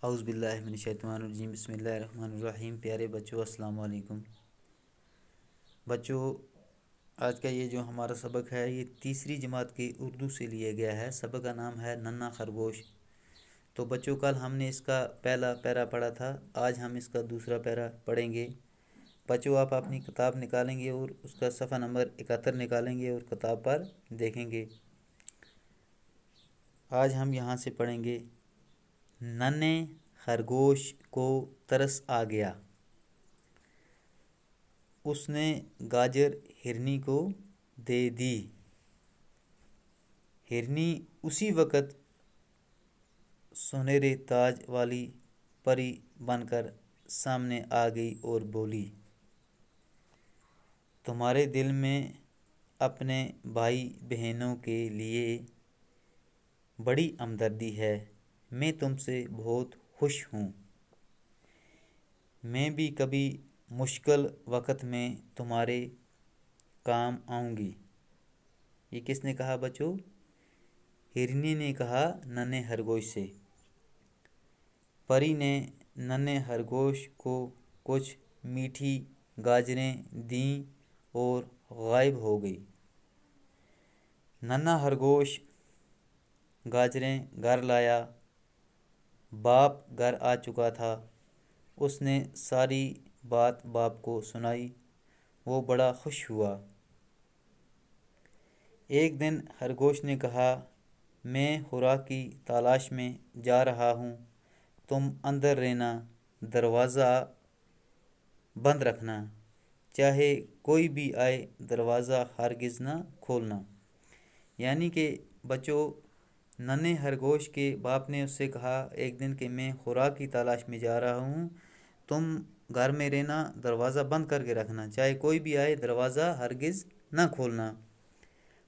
اعوذ باللہ من الشیطان الرجیم، بسم اللہ الرحمن الرحیم۔ پیارے بچوں، السلام علیکم۔ بچوں، آج کا یہ جو ہمارا سبق ہے یہ تیسری جماعت کی اردو سے لیا گیا ہے۔ سبق کا نام ہے ننھا خرگوش۔ تو بچوں، کل ہم نے اس کا پہلا پیرا پڑھا تھا، آج ہم اس کا دوسرا پیرا پڑھیں گے۔ بچوں، آپ اپنی کتاب نکالیں گے اور اس کا صفحہ نمبر 71 نکالیں گے اور کتاب پر دیکھیں گے۔ آج ہم یہاں سے پڑھیں گے۔ ننھے خرگوش کو ترس آ گیا، اس نے گاجر ہرنی کو دے دی۔ ہرنی اسی وقت سنہرے تاج والی پری بن کر سامنے آ گئی اور بولی، تمہارے دل میں اپنے بھائی بہنوں کے لیے بڑی ہمدردی ہے، میں تم سے بہت خوش ہوں۔ میں بھی کبھی مشکل وقت میں تمہارے کام آؤں گی۔ یہ کس نے کہا بچوں؟ ہرنی نے کہا ننھے خرگوش سے۔ پری نے ننھے خرگوش کو کچھ میٹھی گاجریں دیں اور غائب ہو گئی۔ ننھا خرگوش گاجریں گھر لایا۔ باپ گھر آ چکا تھا۔ اس نے ساری بات باپ کو سنائی، وہ بڑا خوش ہوا۔ ایک دن خرگوش نے کہا، میں خوراک کی تلاش میں جا رہا ہوں، تم اندر رہنا، دروازہ بند رکھنا، چاہے کوئی بھی آئے دروازہ ہرگز نہ کھولنا۔ یعنی کہ بچوں، ننھے خرگوش کے باپ نے اس سے کہا ایک دن کہ میں خوراک کی تلاش میں جا رہا ہوں، تم گھر میں رہنا، دروازہ بند کر کے رکھنا، چاہے کوئی بھی آئے دروازہ ہرگز نہ کھولنا۔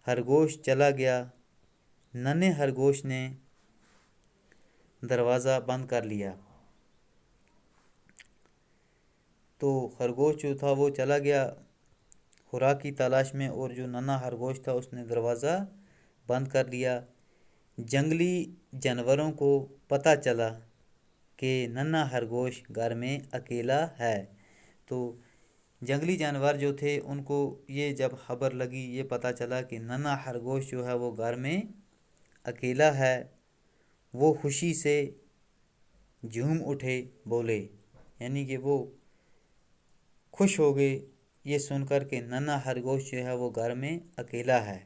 خرگوش چلا گیا۔ ننھے خرگوش نے دروازہ بند کر لیا۔ تو خرگوش جو تھا وہ چلا گیا خوراک کی تلاش میں، اور جو ننھا خرگوش تھا اس نے دروازہ بند کر لیا۔ جنگلی جانوروں کو پتہ چلا کہ ننھا خرگوش گھر میں اکیلا ہے۔ تو جنگلی جانور جو تھے ان کو یہ جب خبر لگی، یہ پتہ چلا کہ ننھا خرگوش جو ہے وہ گھر میں اکیلا ہے، وہ خوشی سے جھوم اٹھے، بولے، یعنی کہ وہ خوش ہو گئے یہ سن کر کہ ننھا خرگوش جو ہے وہ گھر میں اکیلا ہے۔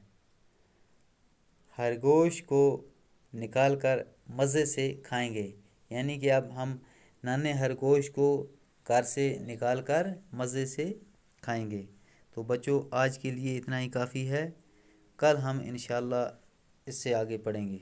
خرگوش کو نکال کر مزے سے کھائیں گے، یعنی کہ اب ہم ننھے خرگوش کو گھر سے نکال کر مزے سے کھائیں گے۔ تو بچوں، آج کے لیے اتنا ہی کافی ہے، کل ہم انشاءاللہ اس سے آگے پڑھیں گے۔